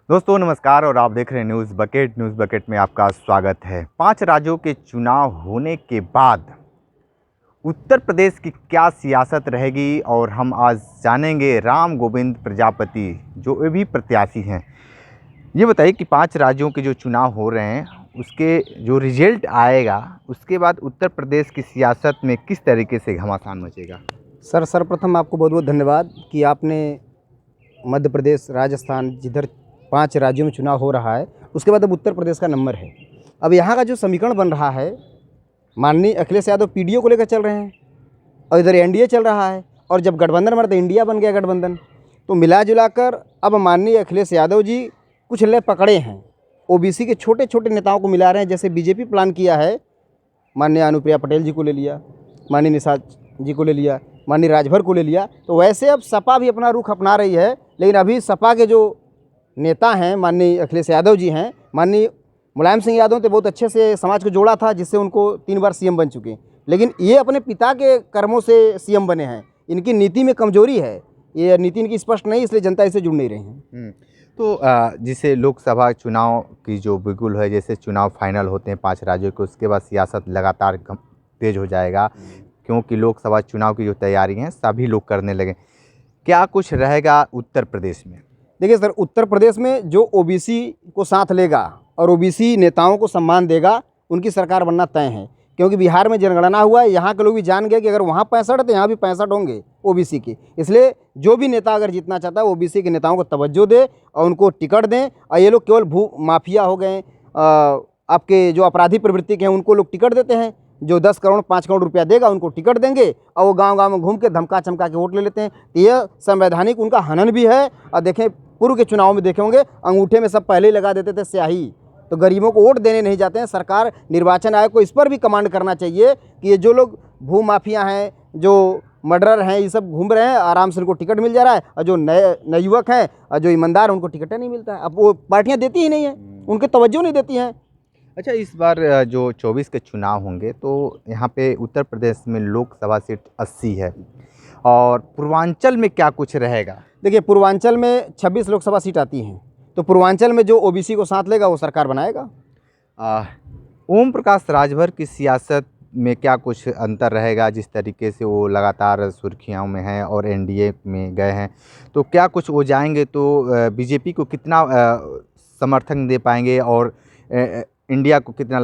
दोस्तों नमस्कार और आप देख रहे हैं न्यूज़ बकेट में आपका स्वागत है। 5 राज्यों के चुनाव होने के बाद उत्तर प्रदेश की क्या सियासत रहेगी और हम आज जानेंगे राम गोविंद प्रजापति जो भी प्रत्याशी हैं। ये बताइए कि 5 राज्यों के जो चुनाव हो रहे हैं उसके जो रिजल्ट आएगा उसके बाद उत्तर प्रदेश की सियासत में किस तरीके से घमासान मचेगा। सर्वप्रथम आपको बहुत बहुत धन्यवाद कि आपने मध्य प्रदेश, राजस्थान, जिधर 5 राज्यों में चुनाव हो रहा है उसके बाद अब उत्तर प्रदेश का नंबर है। अब यहाँ का जो समीकरण बन रहा है, माननीय अखिलेश यादव पीडीओ को लेकर चल रहे हैं और इधर एनडीए चल रहा है, और जब गठबंधन बना तो इंडिया बन गया गठबंधन। तो मिला जुला कर अब माननीय अखिलेश यादव जी कुछ ले पकड़े हैं, ओबीसी के छोटे छोटे नेताओं को मिला रहे हैं। जैसे बीजेपी प्लान किया है, माननीय अनुप्रिया पटेल जी को ले लिया, माननीय निषाद जी को ले लिया, माननीय राजभर को ले लिया, तो वैसे अब सपा भी अपना रुख अपना रही है। लेकिन अभी सपा के जो नेता हैं माननीय अखिलेश यादव जी हैं, माननीय मुलायम सिंह यादव ने बहुत अच्छे से समाज को जोड़ा था, जिससे उनको 3 बार सीएम बन चुके हैं। लेकिन ये अपने पिता के कर्मों से सीएम बने हैं, इनकी नीति में कमजोरी है, ये नीति इनकी स्पष्ट नहीं, इसलिए जनता इससे जुड़ नहीं रही है। तो जिसे लोकसभा चुनाव की जो बिल्कुल है, जैसे चुनाव फाइनल होते हैं 5 राज्यों के, उसके बाद सियासत लगातार तेज हो जाएगा क्योंकि लोकसभा चुनाव की जो तैयारी हैं सभी लोग करने लगे। क्या कुछ रहेगा उत्तर प्रदेश में? देखिए सर, उत्तर प्रदेश में जो ओबीसी को साथ लेगा और ओबीसी नेताओं को सम्मान देगा, उनकी सरकार बनना तय है। क्योंकि बिहार में जनगणना हुआ है, यहाँ के लोग भी जान गए कि अगर वहाँ 65 है तो यहाँ भी 65 होंगे ओबीसी के। इसलिए जो भी नेता अगर जीतना चाहता है ओबीसी के नेताओं को तवज्जो दे और उनको टिकट दें। और ये लोग केवल भू माफिया हो गए, आपके जो अपराधी प्रवृत्ति के हैं उनको लोग टिकट देते हैं। जो 10 करोड़ 5 करोड़ रुपया देगा उनको टिकट देंगे और वो गांव-गांव में घूम के धमका चमका के वोट ले लेते हैं। तो यह संवैधानिक उनका हनन भी है। और देखें, पूर्व के चुनाव में देखे होंगे, अंगूठे में सब पहले ही लगा देते थे स्याही, तो गरीबों को वोट देने नहीं जाते हैं। सरकार, निर्वाचन आयोग को इस पर भी कमांड करना चाहिए कि ये जो लोग भू माफिया हैं, जो मर्डरर हैं, ये सब घूम रहे हैं, आराम से उनको टिकट मिल जा रहा है, और जो नए युवक हैं और जो ईमानदार उनको टिकट नहीं मिलता है। अब वो पार्टियाँ देती ही नहीं हैं, उनके तवज्जो नहीं देती हैं। अच्छा, इस बार जो 24 के चुनाव होंगे तो यहाँ पे उत्तर प्रदेश में लोकसभा सीट 80 है और पूर्वांचल में क्या कुछ रहेगा? देखिए, पूर्वांचल में 26 लोकसभा सीट आती हैं, तो पूर्वांचल में जो ओबीसी को साथ लेगा वो सरकार बनाएगा। ओम प्रकाश राजभर की सियासत में क्या कुछ अंतर रहेगा? जिस तरीके से वो लगातार सुर्खियों में हैं और एनडीए में गए हैं, तो क्या कुछ वो जाएंगे तो बीजेपी को कितना समर्थन दे पाएंगे और इंडिया को कितना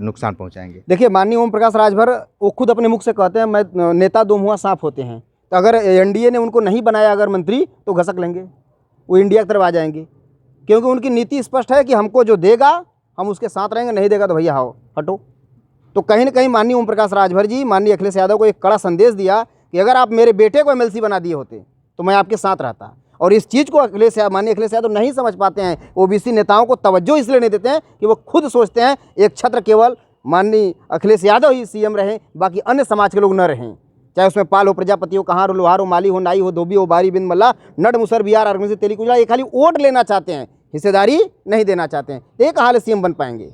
नुकसान पहुंचाएंगे? देखिए, माननीय ओम प्रकाश राजभर वो खुद अपने मुख से कहते हैं, मैं नेता दो मुँह साफ होते हैं। तो अगर एनडीए ने उनको नहीं बनाया अगर मंत्री, तो घसक लेंगे, वो इंडिया की तरफ आ जाएंगे। क्योंकि उनकी नीति स्पष्ट है कि हमको जो देगा हम उसके साथ रहेंगे, नहीं देगा तो भैया आओ हटो। तो कहीं ना कहीं माननीय ओम प्रकाश राजभर जी माननीय अखिलेश यादव को एक कड़ा संदेश दिया कि अगर आप मेरे बेटे को एमएलसी बना दिए होते तो मैं आपके साथ रहता। और इस चीज़ को माननीय अखिलेश यादव नहीं समझ पाते हैं। ओबीसी नेताओं को तवज्जो इसलिए नहीं देते हैं कि वो खुद सोचते हैं एक छत्र केवल माननीय अखिलेश यादव ही सीएम रहें, बाकी अन्य समाज के लोग न रहें। चाहे उसमें पाल हो, प्रजापति हो, कहार हो, लोहार हो, माली हो, नाई हो, धोबी हो, बारी बिन मल्ला, नट मुसर बिहार आर्मी तेली कुजला, ये खाली वोट लेना चाहते हैं, हिस्सेदारी नहीं देना चाहते हैं। एक हाल सीएम बन पाएंगे।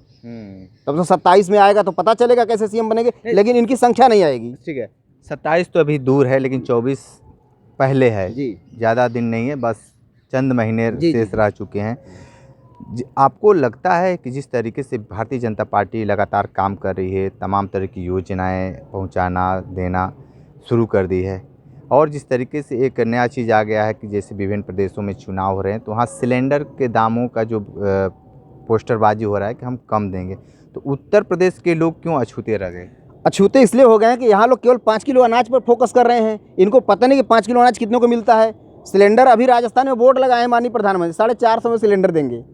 तब तो 27 में आएगा तो पता चलेगा कैसे सीएम बनेंगे, लेकिन इनकी संख्या नहीं आएगी। ठीक है, 27 तो अभी दूर है, लेकिन 24 पहले है जी। ज़्यादा दिन नहीं है, बस चंद महीने शेष रह चुके हैं। आपको लगता है कि जिस तरीके से भारतीय जनता पार्टी लगातार काम कर रही है, तमाम तरह की योजनाएं पहुंचाना देना शुरू कर दी है, और जिस तरीके से एक नया चीज़ आ गया है कि जैसे विभिन्न प्रदेशों में चुनाव हो रहे हैं तो वहाँ सिलेंडर के दामों का जो पोस्टरबाजी हो रहा है कि हम कम देंगे, तो उत्तर प्रदेश के लोग क्यों अछूते रह गए? अछूते इसलिए हो गए हैं कि यहाँ लोग केवल 5 किलो अनाज पर फोकस कर रहे हैं। इनको पता नहीं कि 5 किलो अनाज कितनों को मिलता है। सिलेंडर अभी राजस्थान में बोर्ड लगाए हैं माननीय प्रधानमंत्री, 450 में सिलेंडर देंगे,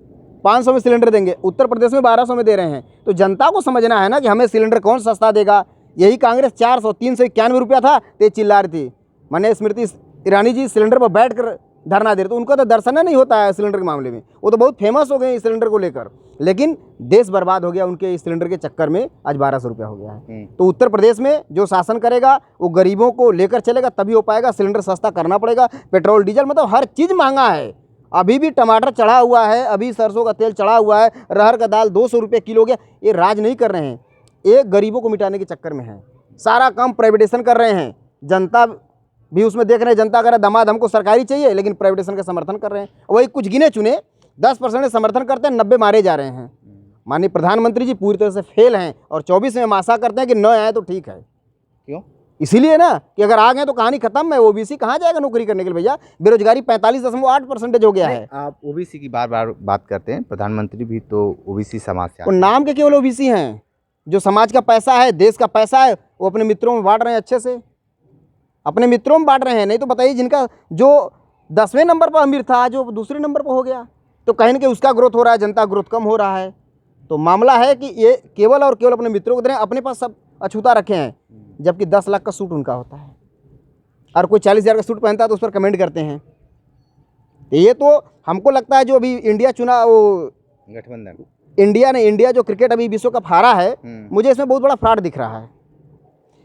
500 में सिलेंडर देंगे, उत्तर प्रदेश में 1200 में दे रहे हैं। तो जनता को समझना है ना कि हमें सिलेंडर कौन सस्ता देगा। यही कांग्रेस 400 391 रुपया था तो चिल्ला रही थी। माननीय स्मृति ईरानी जी सिलेंडर पर बैठ कर धरना दे रहे, तो उनका तो दर्शन नहीं होता है सिलेंडर के मामले में। वो तो बहुत फेमस हो गए इस सिलेंडर को लेकर, लेकिन देश बर्बाद हो गया उनके इस सिलेंडर के चक्कर में। आज 1200 रुपया हो गया है। तो उत्तर प्रदेश में जो शासन करेगा वो गरीबों को लेकर चलेगा, तभी हो पाएगा। सिलेंडर सस्ता करना पड़ेगा, पेट्रोल डीजल मतलब हर चीज़ महंगा है। अभी भी टमाटर चढ़ा हुआ है, अभी सरसों का तेल चढ़ा हुआ है, अरहर का दाल 200 रुपये किलो हो गया। ये राज नहीं कर रहे हैं, ये गरीबों को मिटाने के चक्कर में है। सारा काम प्राइवेटाइजेशन कर रहे हैं, जनता भी उसमें देख रहे हैं। जनता कह रहा है दमाद हमको सरकारी चाहिए, लेकिन प्राइवेटाइजेशन का समर्थन कर रहे हैं। वही कुछ गिने चुने 10% समर्थन करते हैं, 90 मारे जा रहे हैं। माननीय प्रधानमंत्री जी पूरी तरह से फेल हैं और 24 में हम आशा करते हैं कि न आए तो ठीक है। क्यों? इसीलिए ना कि अगर आ गए तो कहानी खत्म है। ओबीसी कहाँ जाएगा नौकरी करने के लिए भैया? बेरोजगारी 45.8% हो गया है। आप ओबीसी की बार बार बात करते हैं, प्रधानमंत्री भी तो ओबीसी समाज से वो नाम के केवल ओबीसी हैं। जो समाज का पैसा है, देश का पैसा है, वो अपने मित्रों में बांट रहे हैं, अच्छे से अपने मित्रों में बांट रहे हैं। नहीं तो बताइए, जिनका जो 10वें नंबर पर अमीर था, जो दूसरे नंबर पर हो गया, तो कहीं ना कहीं उसका ग्रोथ हो रहा है, जनता ग्रोथ कम हो रहा है। तो मामला है कि ये केवल और केवल अपने मित्रों को दे रहे हैं, अपने पास सब अछूता रखे हैं, जबकि 10 लाख का सूट उनका होता है और कोई 40,000 का सूट पहनता है तो उस पर कमेंट करते हैं। तो ये तो हमको लगता है जो अभी इंडिया चुना, वो गठबंधन इंडिया जो क्रिकेट अभी विश्व कप हारा है, मुझे इसमें बहुत बड़ा फ्रॉड दिख रहा है।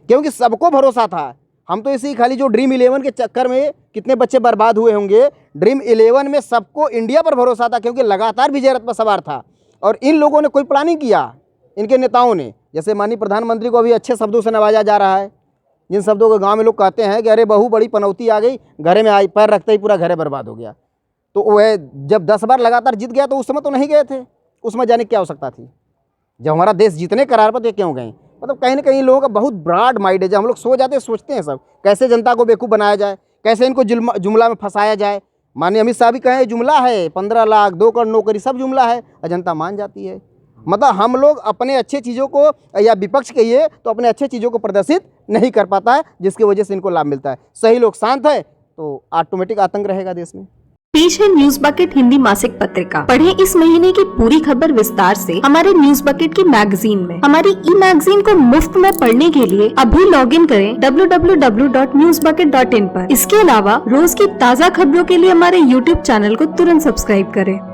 क्योंकि सबको भरोसा था, हम तो इसी खाली जो ड्रीम 11 के चक्कर में कितने बच्चे बर्बाद हुए होंगे। ड्रीम 11 में सबको इंडिया पर भरोसा था, क्योंकि लगातार विजय रथ पर सवार था और इन लोगों ने कोई प्लानिंग किया, इनके नेताओं ने। जैसे माननीय प्रधानमंत्री को अभी अच्छे शब्दों से नवाजा जा रहा है, जिन शब्दों को गांव में लोग कहते हैं कि अरे बहू बड़ी पनौती आ गई, घरे में आई, पैर रखते ही पूरा घर बर्बाद हो गया। तो वह जब 10 बार लगातार जीत गया तो उस समय तो नहीं गए थे, उसमें जाने की क्या आवश्यकता थी? जब हमारा देश जीतने करार पर, तो क्यों गए? मतलब कहीं ना कहीं लोगों का बहुत ब्रॉड माइंड है। जब हम लोग सो जाते हैं, सोचते हैं सब कैसे जनता को बेवकूफ़ बनाया जाए, कैसे इनको जुमला में फंसाया जाए। माननीय अमित शाह भी कहें जुमला है, 15 लाख 2 करोड़ नौकरी, सब जुमला है, और जनता मान जाती है। मतलब हम लोग अपने अच्छे चीज़ों को, या विपक्ष कहिए तो अपने अच्छे चीज़ों को प्रदर्शित नहीं कर पाता है, जिसकी वजह से इनको लाभ मिलता है। सही लोग शांत है तो ऑटोमेटिक आतंक रहेगा देश में। पेश है न्यूज बकेट हिंदी मासिक पत्रिका। पढ़ें इस महीने की पूरी खबर विस्तार से हमारे न्यूज बकेट की मैगजीन में। हमारी ई मैगजीन को मुफ्त में पढ़ने के लिए अभी लॉगिन करें www.newsbucket.in पर। इसके अलावा रोज की ताज़ा खबरों के लिए हमारे YouTube चैनल को तुरंत सब्सक्राइब करें।